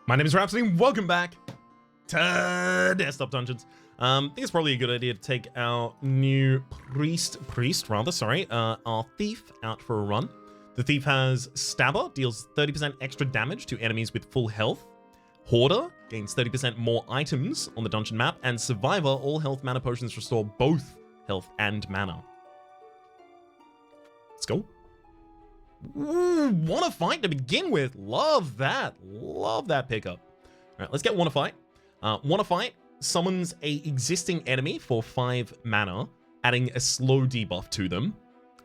My name is Rhapsody, and welcome back to Desktop Dungeons. I think it's probably a good idea to take our new our thief out for a run. The thief has Stabber, deals 30% extra damage to enemies with full health. Hoarder gains 30% more items on the dungeon map, and Survivor, all health mana potions restore both health and mana. Let's go. Ooh, wanna fight to begin with. Love that pickup. All right, let's get wanna fight. Wanna fight summons a existing enemy for 5 mana, adding a slow debuff to them.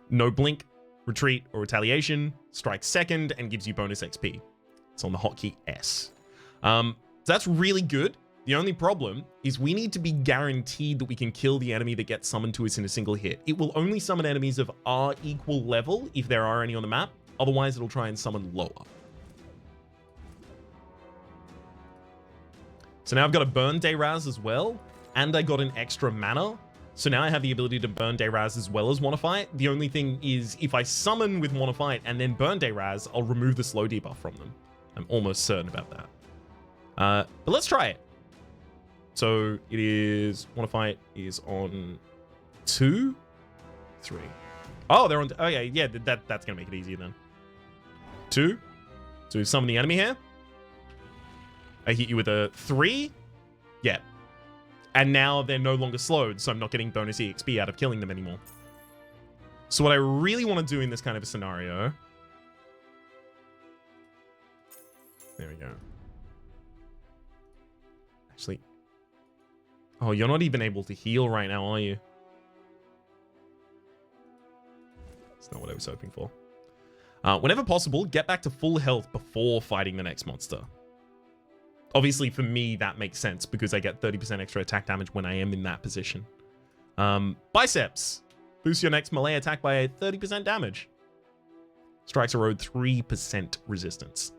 No blink, retreat, or retaliation. Strikes second and gives you bonus XP. It's on the hotkey S. So that's really good. The only problem is we need to be guaranteed that we can kill the enemy that gets summoned to us in a single hit. It will only summon enemies of our equal level if there are any on the map. Otherwise, it'll try and summon lower. So now I've got a burn Dayraz as well, and I got an extra mana. So now I have the ability to burn Dayraz as well as Wanna Fight. The only thing is, if I summon with Wanna Fight and then burn Dayraz, I'll remove the slow debuff from them. I'm almost certain about that. But let's try it. So it is, Wanna Fight is on 2, 3. Oh, they're on, oh yeah, that's gonna make it easier then. 2, so summon the enemy here. I hit you with a 3, yeah. And now they're no longer slowed, so I'm not getting bonus EXP out of killing them anymore. So what I really want to do in this kind of a scenario, there we go. Actually, oh, you're not even able to heal right now, are you? That's not what I was hoping for. Whenever possible, get back to full health before fighting the next monster. Obviously, for me, that makes sense because I get 30% extra attack damage when I am in that position. Biceps. Boost your next melee attack by 30% damage. Strikes erode 3% resistance.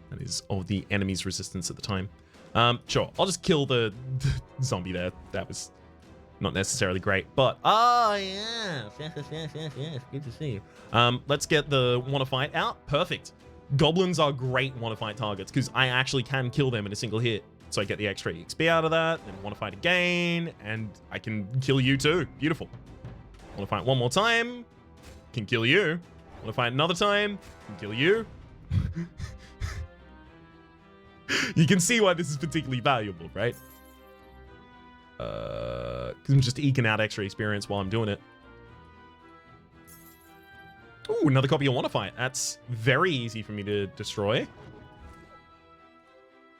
That is of the enemy's resistance at the time. Sure, I'll just kill the zombie there. That was not necessarily great, but yes, good to see you. Let's get the Wanna Fight out. Perfect. Goblins are great Wanna Fight targets because I actually can kill them in a single hit. So I get the extra XP out of that, and Wanna Fight again, and I can kill you too. Beautiful. Wanna Fight one more time, can kill you. Wanna Fight another time, can kill you. You can see why this is particularly valuable, right? Because I'm just eking out extra experience while I'm doing it. Ooh, another copy of Wanna Fight. That's very easy for me to destroy.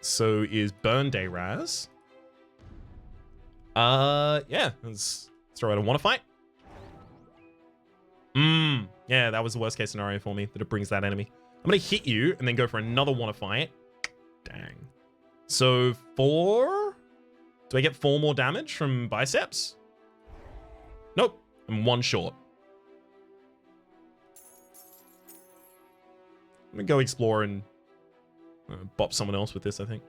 So is Burn Dayraz. Yeah, let's throw out a Wanna Fight. Yeah, that was the worst case scenario for me, that it brings that enemy. I'm gonna hit you and then go for another Wanna Fight. Dang. So 4? Do I get 4 more damage from Biceps? Nope, I'm 1 short. I'm gonna go explore and bop someone else with this, I think.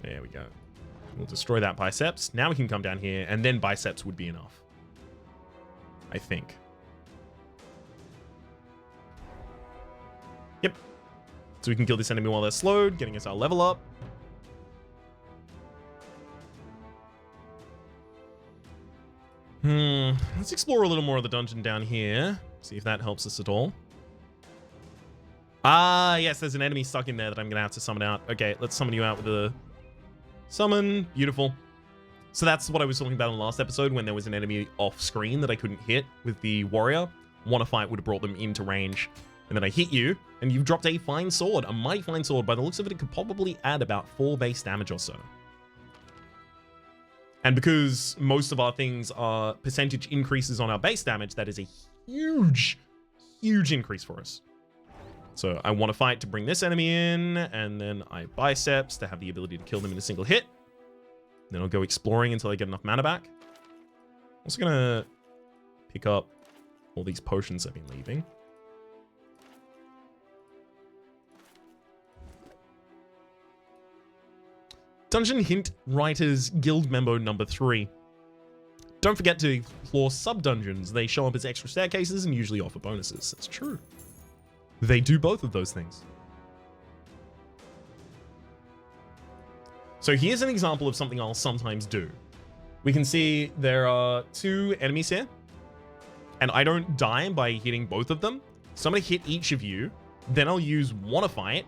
There we go. We'll destroy that Biceps. Now we can come down here, and then Biceps would be enough. I think. Yep. So we can kill this enemy while they're slowed, getting us our level up. Let's explore a little more of the dungeon down here. See if that helps us at all. Ah, yes, there's an enemy stuck in there that I'm going to have to summon out. Okay, let's summon you out with a summon. Beautiful. So that's what I was talking about in the last episode when there was an enemy off screen that I couldn't hit with the warrior. Wanna Fight would have brought them into range. And then I hit you, and you've dropped a fine sword. A mighty fine sword. By the looks of it, it could probably add about 4 base damage or so. And because most of our things are percentage increases on our base damage, that is a huge, huge increase for us. So I Wanna Fight to bring this enemy in, and then I Biceps to have the ability to kill them in a single hit. Then I'll go exploring until I get enough mana back. I'm also gonna pick up all these potions I've been leaving. Dungeon Hint Writers Guild Member number 3. Don't forget to explore sub-dungeons. They show up as extra staircases and usually offer bonuses. That's true. They do both of those things. So here's an example of something I'll sometimes do. We can see there are 2 enemies here, and I don't die by hitting both of them. So I'm gonna hit each of you, then I'll use Wanna Fight.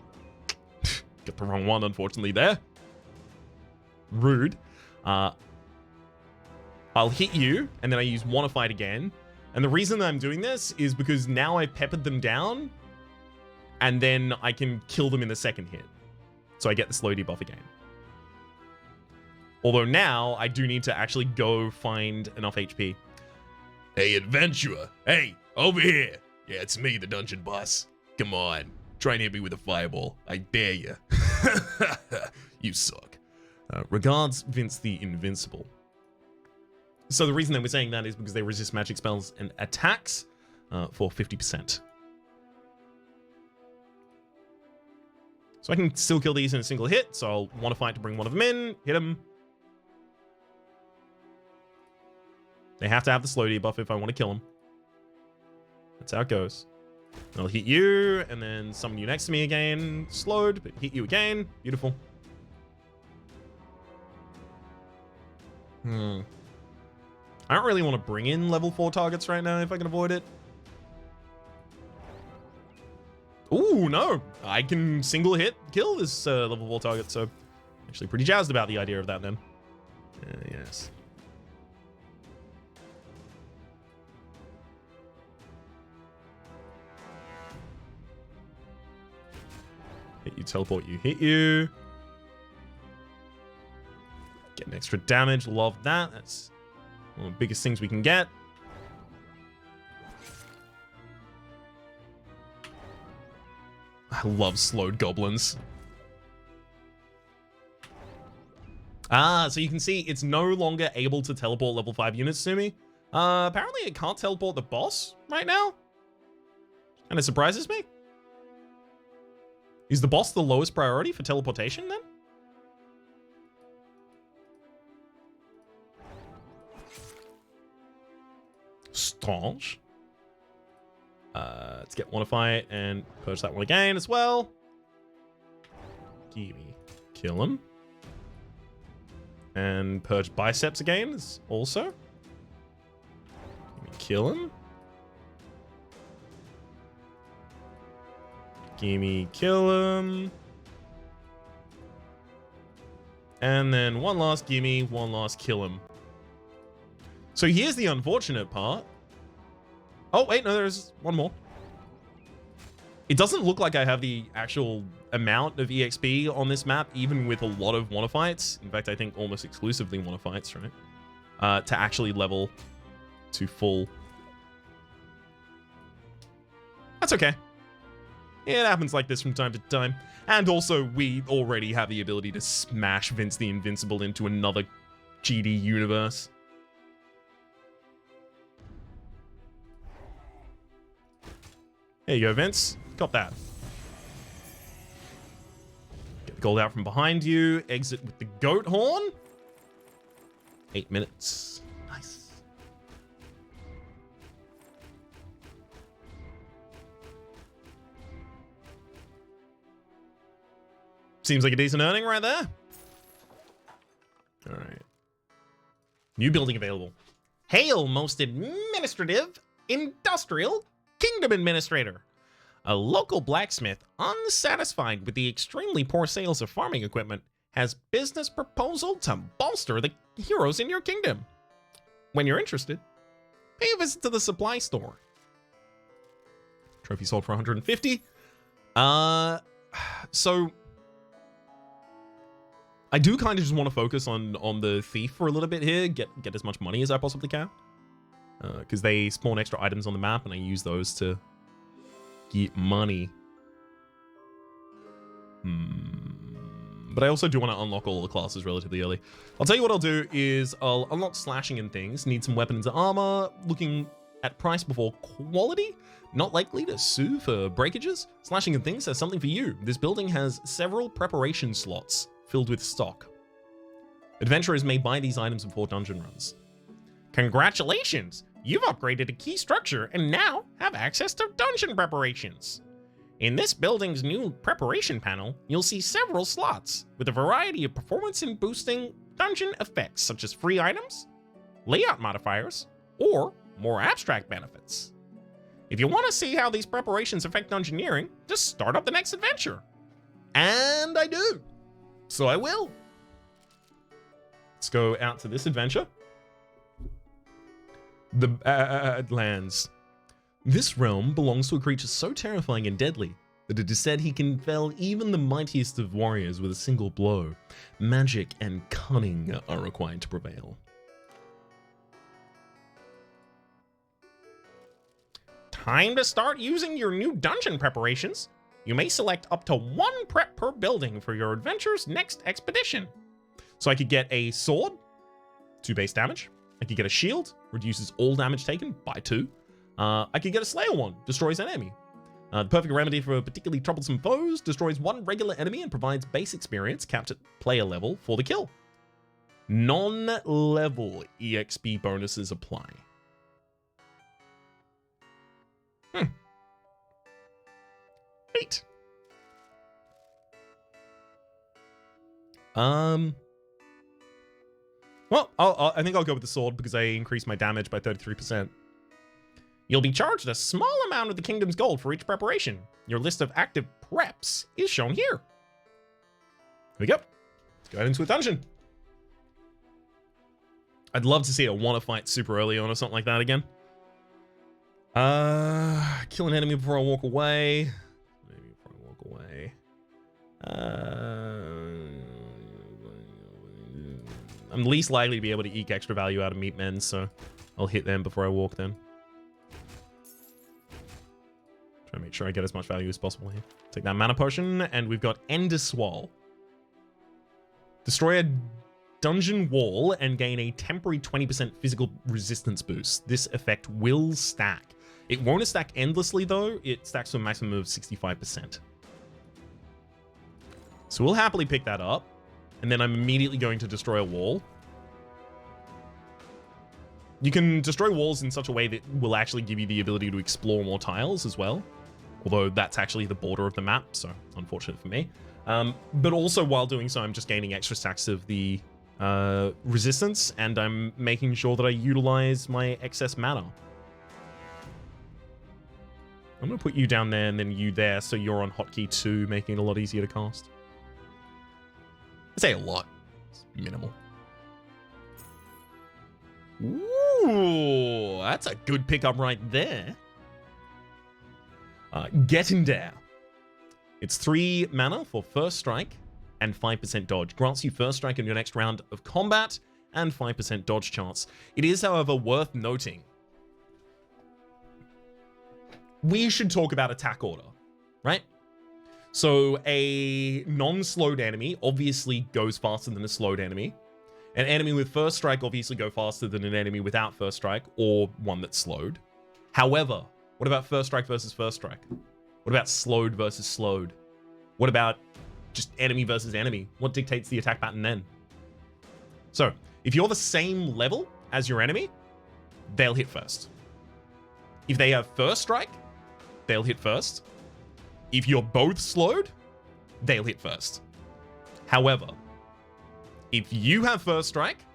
Got the wrong one, unfortunately, there. Rude. I'll hit you, and then I use Wanna Fight again. And the reason that I'm doing this is because now I've peppered them down, and then I can kill them in the second hit. So I get the slow debuff again. Although now, I do need to actually go find enough HP. Hey, adventurer. Hey, over here. Yeah, it's me, the dungeon boss. Come on. Try and hit me with a fireball. I dare you. You suck. Regards, Vince the Invincible. So the reason that we're saying that is because they resist magic spells and attacks for 50%. So I can still kill these in a single hit, so I'll want to fight to bring one of them in, hit them. They have to have the slow debuff if I want to kill them. That's how it goes. I'll hit you, and then summon you next to me again. Slowed, but hit you again. Beautiful. I don't really want to bring in level 4 targets right now if I can avoid it. Ooh, no. I can single hit kill this level 4 target, so actually pretty jazzed about the idea of that then. Yes. Hit you, teleport you, hit you. Get an extra damage, love that. That's one of the biggest things we can get. I love slowed goblins. So you can see it's no longer able to teleport level 5 units to me. Apparently it can't teleport the boss right now. And it surprises me. Is the boss the lowest priority for teleportation then? Strange. Let's get Wanna Fight and purge that one again as well. Gimme. Kill him. And purge biceps again also. Gimme. Kill him. Gimme. Kill him. And then one last gimme, one last kill him. So here's the unfortunate part. Oh, wait, no, there's one more. It doesn't look like I have the actual amount of EXP on this map, even with a lot of Wanna Fights. In fact, I think almost exclusively Wanna Fights, right? To actually level to full. That's okay. It happens like this from time to time. And also, we already have the ability to smash Vince the Invincible into another GD universe. There you go, Vince. Got that. Get the gold out from behind you. Exit with the goat horn. 8 minutes. Nice. Seems like a decent earning right there. All right. New building available. Hail, most administrative, industrial Kingdom Administrator. A local blacksmith, unsatisfied with the extremely poor sales of farming equipment, has business proposal to bolster the heroes in your kingdom. When you're interested, pay a visit to the supply store. Trophy sold for 150. So I do kind of just want to focus on the thief for a little bit here, get as much money as I possibly can. Because they spawn extra items on the map, and I use those to get money. But I also do want to unlock all the classes relatively early. I'll tell you what I'll do is I'll unlock slashing and things. Need some weapons and armor. Looking at price before quality. Not likely to sue for breakages. Slashing and things has something for you. This building has several preparation slots filled with stock. Adventurers may buy these items before dungeon runs. Congratulations! You've upgraded a key structure and now have access to dungeon preparations. In this building's new preparation panel, you'll see several slots with a variety of performance and boosting dungeon effects such as free items, layout modifiers, or more abstract benefits. If you want to see how these preparations affect dungeoneering, just start up the next adventure. And I do. So I will. Let's go out to this adventure. The Badlands. This realm belongs to a creature so terrifying and deadly that it is said he can fell even the mightiest of warriors with a single blow. Magic and cunning are required to prevail. Time to start using your new dungeon preparations. You may select up to 1 prep per building for your adventure's next expedition. So I could get a sword, 2 base damage. I could get a shield, reduces all damage taken by 2. I could get a Slayer one, destroys an enemy. The perfect remedy for particularly troublesome foes, destroys 1 regular enemy and provides base experience capped at player level for the kill. Non-level EXP bonuses apply. Neat. Well, I think I'll go with the sword because I increased my damage by 33%. You'll be charged a small amount of the kingdom's gold for each preparation. Your list of active preps is shown here. Here we go. Let's go out into a dungeon. I'd love to see a wanna fight super early on or something like that again. Kill an enemy before I walk away. Maybe before I walk away. I'm least likely to be able to eke extra value out of meat men, so I'll hit them before I walk then. Try to make sure I get as much value as possible here. Take that mana potion, and we've got Enderswall. Destroy a dungeon wall and gain a temporary 20% physical resistance boost. This effect will stack. It won't stack endlessly though, it stacks to a maximum of 65%. So we'll happily pick that up, and then I'm immediately going to destroy a wall. You can destroy walls in such a way that will actually give you the ability to explore more tiles as well. Although that's actually the border of the map, so unfortunate for me. But also while doing so, I'm just gaining extra stacks of the resistance, and I'm making sure that I utilize my excess mana. I'm going to put you down there and then you there, so you're on hotkey 2, making it a lot easier to cast. I say a lot. It's minimal. Ooh, that's a good pickup right there. Getting there. It's 3 mana for first strike and 5% dodge. Grants you first strike in your next round of combat and 5% dodge chance. It is, however, worth noting. We should talk about attack order, right? So a non-slowed enemy obviously goes faster than a slowed enemy. An enemy with first strike obviously go faster than an enemy without first strike or one that's slowed. However, what about first strike versus first strike? What about slowed versus slowed? What about just enemy versus enemy? What dictates the attack pattern then? So, if you're the same level as your enemy, they'll hit first. If they have first strike, they'll hit first. If you're both slowed, they'll hit first. However, if you have first strike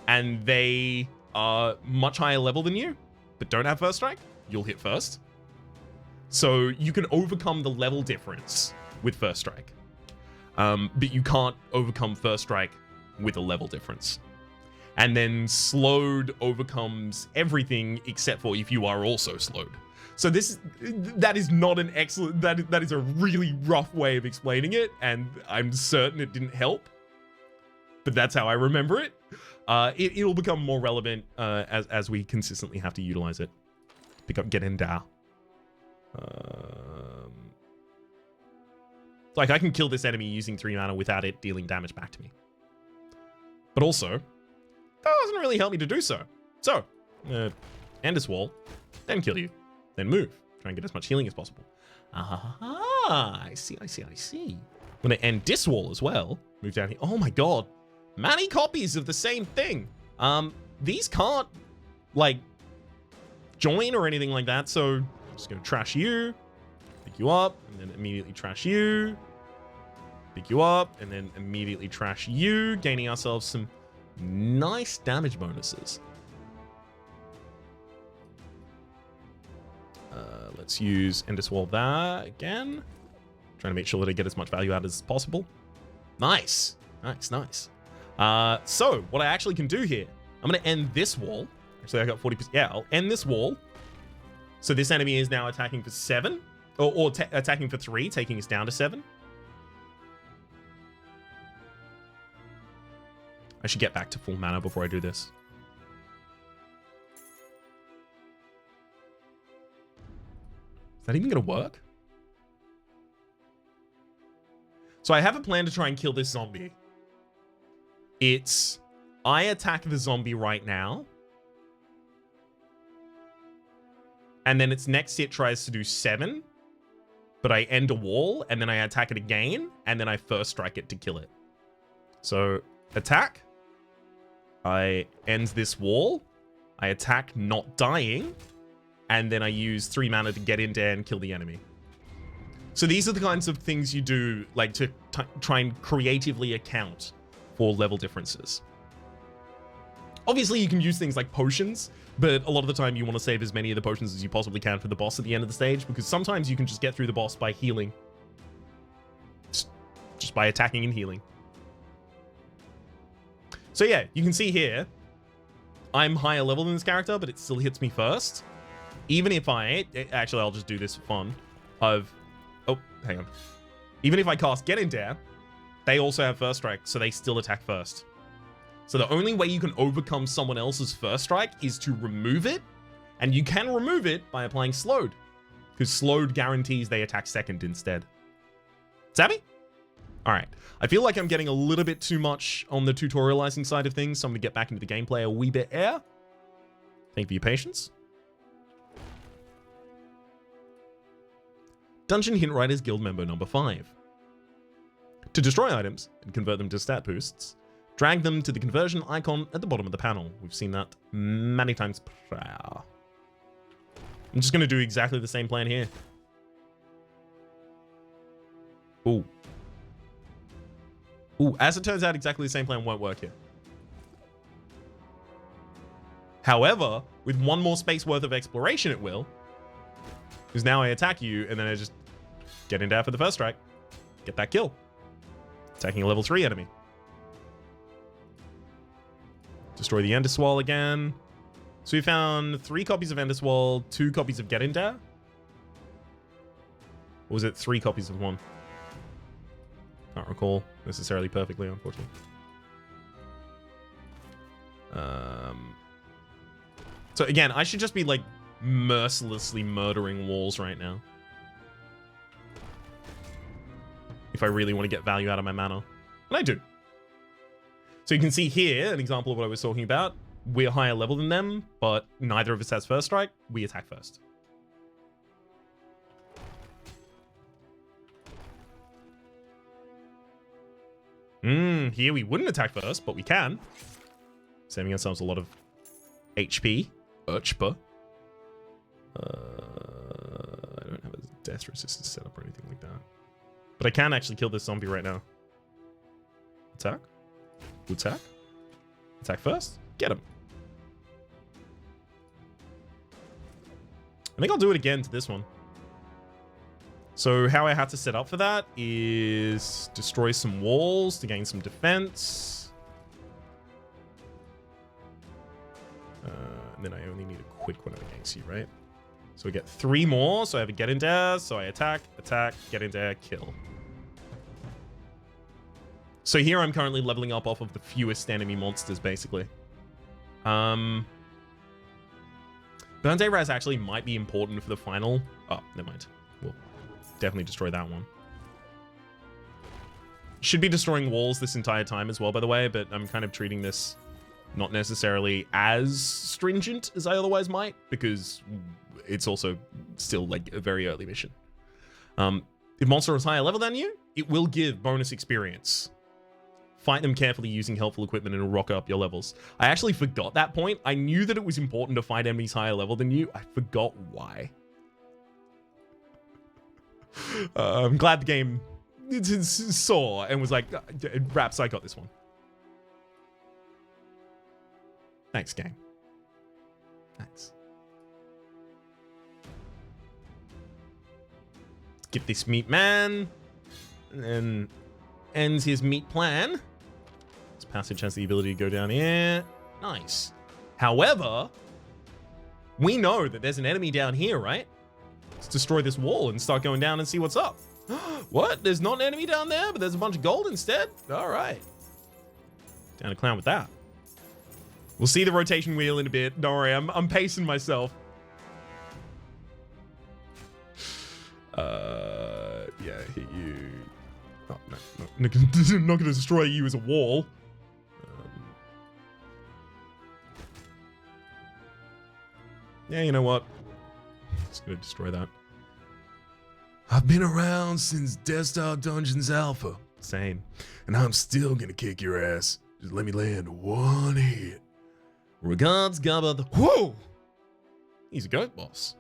and they are much higher level than you, but don't have first strike, you'll hit first. So you can overcome the level difference with first strike. But you can't overcome first strike with a level difference. And then slowed overcomes everything except for if you are also slowed. So that is not an excellent, that is a really rough way of explaining it, and I'm certain it didn't help. But that's how I remember it. It'll become more relevant as we consistently have to utilize it. Pick up Get in Da. Like, I can kill this enemy using 3 mana without it dealing damage back to me. But also, that doesn't really help me to do so. So, end this wall, then kill you, then move. Try and get as much healing as possible. Ah, I see. I'm gonna end this wall as well. Move down here. Oh my god. Many copies of the same thing. These can't, like, join or anything like that, so I'm just gonna trash you Pick you up, and then immediately trash you. Pick you up, and then immediately trash you, gaining ourselves some nice damage bonuses. Let's use Endoswall that again. Trying to make sure that I get as much value out as possible. Nice. Nice, nice. So, what I actually can do here, I'm going to end this wall. Actually, I got 40%. Yeah, I'll end this wall. So this enemy is now attacking for 7. Or attacking for 3, taking us down to 7. I should get back to full mana before I do this. Is that even going to work? So I have a plan to try and kill this zombie. It's, I attack the zombie right now. And then its next hit tries to do 7. But I end a wall, and then I attack it again, and then I first strike it to kill it. So, attack. I end this wall. I attack not dying. And then I use 3 mana to get in there and kill the enemy. So these are the kinds of things you do, like, to try and creatively account for level differences. Obviously, you can use things like potions, but a lot of the time you want to save as many of the potions as you possibly can for the boss at the end of the stage, because sometimes you can just get through the boss by healing. Just by attacking and healing. So yeah, you can see here, I'm higher level than this character, but it still hits me first. Even if actually, I'll just do this for fun. Oh, hang on. Even if I cast Get In There, they also have first strike, so they still attack first. So the only way you can overcome someone else's first strike is to remove it, and you can remove it by applying Slowed, because Slowed guarantees they attack second instead. Savvy? All right. I feel like I'm getting a little bit too much on the tutorializing side of things, so I'm going to get back into the gameplay a wee bit here. Thank you for your patience. Dungeon Hint Writers Guild member number 5. To destroy items and convert them to stat boosts, drag them to the conversion icon at the bottom of the panel. We've seen that many times prior. I'm just going to do exactly the same plan here. Ooh. Ooh, as it turns out, exactly the same plan won't work here. However, with one more space worth of exploration, it will. Because now I attack you, and then I just get in there for the first strike. Get that kill. Attacking a level 3 enemy. Destroy the Endoswall again. So we found 3 copies of Endoswall, 2 copies of Get In There. Or was it 3 copies of one? Can't recall necessarily perfectly, unfortunately. So again, I should just be like mercilessly murdering walls right now. If I really want to get value out of my mana. And I do. So you can see here an example of what I was talking about. We're higher level than them, but neither of us has first strike. We attack first. Here we wouldn't attack first, but we can. Saving ourselves a lot of HP. Urchpa. I don't have a death resistance set up or anything like that. But I can actually kill this zombie right now. Attack. Attack. Attack first. Get him. I think I'll do it again to this one. So how I had to set up for that is destroy some walls to gain some defense. And then I only need a quick one against you, right? So we get 3 more. So I have a Get In There. So I attack, Get In There, kill. So here I'm currently leveling up off of the fewest enemy monsters, basically. Burn Day Raz actually might be important for the final. Oh, never mind. We'll definitely destroy that one. Should be destroying walls this entire time as well, by the way, but I'm kind of treating this not necessarily as stringent as I otherwise might, because it's also still like a very early mission. If monster is higher level than you, it will give bonus experience. Fight them carefully using helpful equipment and it'll rock up your levels. I actually forgot that point. I knew that it was important to fight enemies higher level than you. I forgot why. I'm glad the game saw and was like, Raps, I got this one. Thanks, game. Thanks. Let's get this meat man. And then ends his meat plan. This passage has the ability to go down here. Nice. However, we know that there's an enemy down here, right? Let's destroy this wall and start going down and see what's up. What? There's not an enemy down there, but there's a bunch of gold instead? All right. Down to clown with that. We'll see the rotation wheel in a bit. Don't worry, I'm pacing myself. Yeah, hit you. Oh, no, not gonna destroy you as a wall. Yeah, you know what? Just gonna destroy that. I've been around since Death Star Dungeons Alpha. Same. And I'm still gonna kick your ass. Just let me land one hit. Regards, Gubba the... Whoa! He's a goat boss.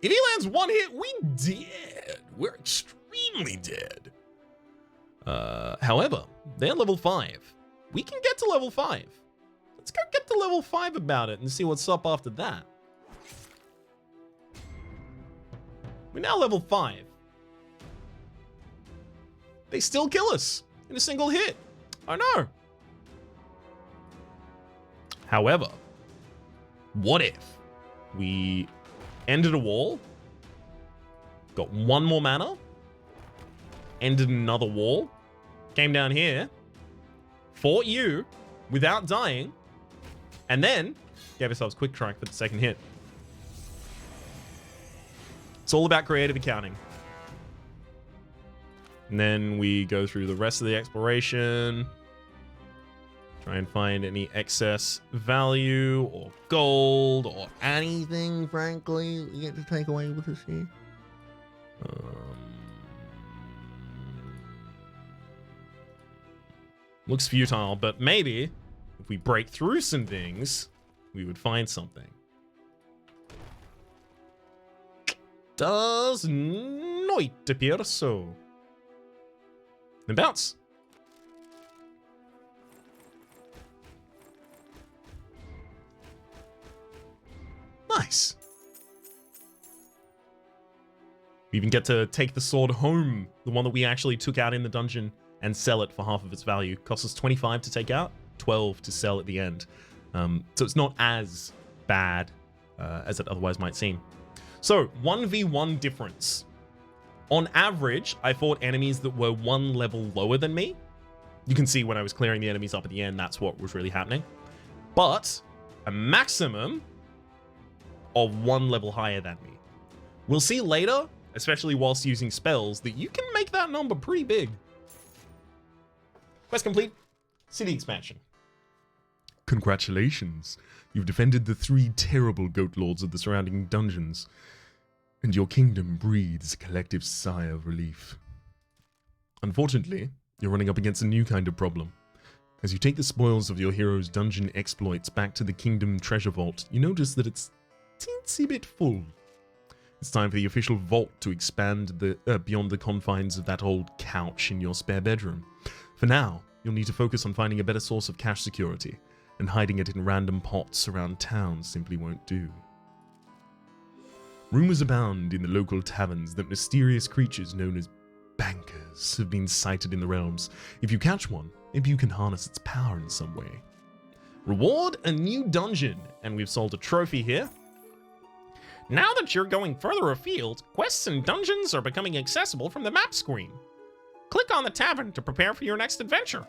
If he lands one hit, we dead. We're extremely dead. However, they're level 5. We can get to level 5. Let's go get to level 5 about it and see what's up after that. We're now level 5. They still kill us in a single hit. Oh no. However, what if we ended a wall, got one more mana, ended another wall, came down here, fought you without dying, and then gave ourselves quick strike for the second hit. It's all about creative accounting. And then we go through the rest of the exploration. Try and find any excess value or gold or anything, frankly, we get to take away with us here. Looks futile, but maybe if we break through some things, we would find something. Does not appear so. Then bounce. Nice. We even get to take the sword home, the one that we actually took out in the dungeon, and sell it for half of its value. Costs us 25 to take out, 12 to sell at the end. So it's not as bad as it otherwise might seem. So 1v1 difference. On average, I fought enemies that were one level lower than me. You can see when I was clearing the enemies up at the end, that's what was really happening. But a maximum of one level higher than me. We'll see later, especially whilst using spells, that you can make that number pretty big. Quest complete. City expansion. Congratulations. You've defended the 3 terrible goat lords of the surrounding dungeons, and your kingdom breathes a collective sigh of relief. Unfortunately, you're running up against a new kind of problem. As you take the spoils of your hero's dungeon exploits back to the kingdom treasure vault, you notice that it's teensy bit full. It's time for the official vault to expand beyond the confines of that old couch in your spare bedroom. For now, you'll need to focus on finding a better source of cash security, and hiding it in random pots around town simply won't do. Rumors abound in the local taverns that mysterious creatures known as bankers have been sighted in the realms. If you catch one, maybe you can harness its power in some way. Reward a new dungeon, and we've sold a trophy here. Now that you're going further afield, quests and dungeons are becoming accessible from the map screen. Click on the tavern to prepare for your next adventure.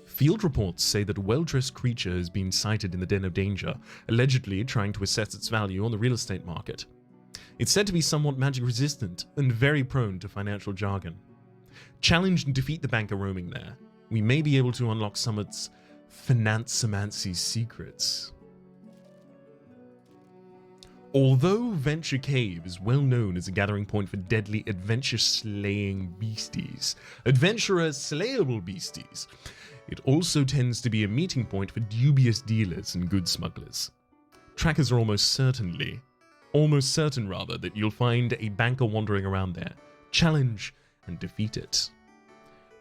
Field reports say that a well-dressed creature has been sighted in the Den of Danger, allegedly trying to assess its value on the real estate market. It's said to be somewhat magic-resistant and very prone to financial jargon. Challenge and defeat the banker roaming there. We may be able to unlock some of its financemancy secrets. Although Venture Cave is well known as a gathering point for deadly adventure-slaying beasties, adventurer-slayable beasties, it also tends to be a meeting point for dubious dealers and goods smugglers. Trackers are almost certainly almost certain rather, that you'll find a banker wandering around there. Challenge and defeat it.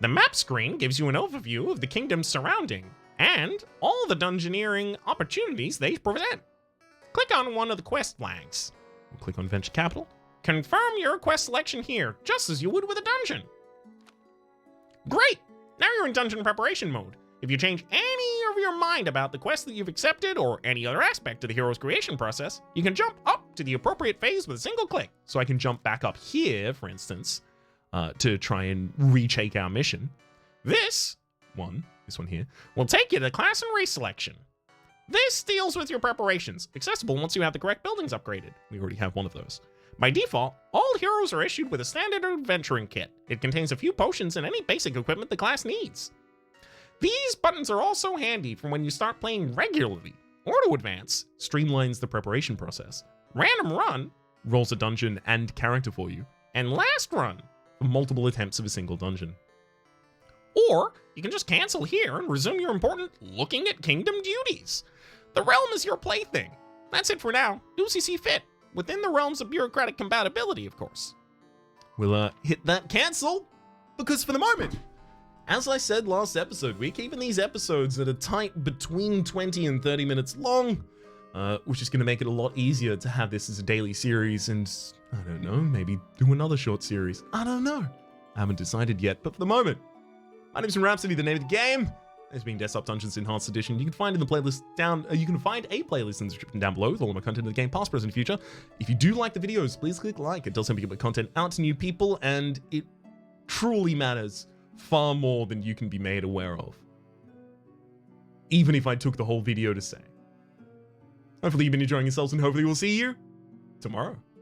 The map screen gives you an overview of the kingdoms surrounding and all the dungeoneering opportunities they present. Click on one of the quest flags. Click on Venture Capital. Confirm your quest selection here, just as you would with a dungeon. Great! Now you're in dungeon preparation mode. If you change any of your mind about the quest that you've accepted or any other aspect of the hero's creation process, you can jump up to the appropriate phase with a single click. So I can jump back up here, for instance, to try and retake our mission. This one here, will take you to class and race selection. This deals with your preparations, accessible once you have the correct buildings upgraded. We already have one of those. By default, all heroes are issued with a standard adventuring kit. It contains a few potions and any basic equipment the class needs. These buttons are also handy for when you start playing regularly. Auto Advance streamlines the preparation process. Random Run rolls a dungeon and character for you. And Last Run for multiple attempts of a single dungeon. Or you can just cancel here and resume your important looking at kingdom duties. The realm is your plaything. That's it for now. Do as you see fit, within the realms of bureaucratic compatibility, of course. We'll hit that cancel, because for the moment, as I said last episode, we're keeping these episodes at a tight between 20 and 30 minutes long, which is going to make it a lot easier to have this as a daily series and, I don't know, maybe do another short series. I don't know. I haven't decided yet, but for the moment, my name's Rhapsody, the name of the game. There's been Desktop Dungeons Enhanced Edition. You can find in the playlist down. You can find a playlist in the description down below with all of my content in the game, past, present, and future. If you do like the videos, please click like. It does help me get my content out to new people, and it truly matters far more than you can be made aware of. Even if I took the whole video to say. Hopefully you've been enjoying yourselves, and hopefully we'll see you tomorrow.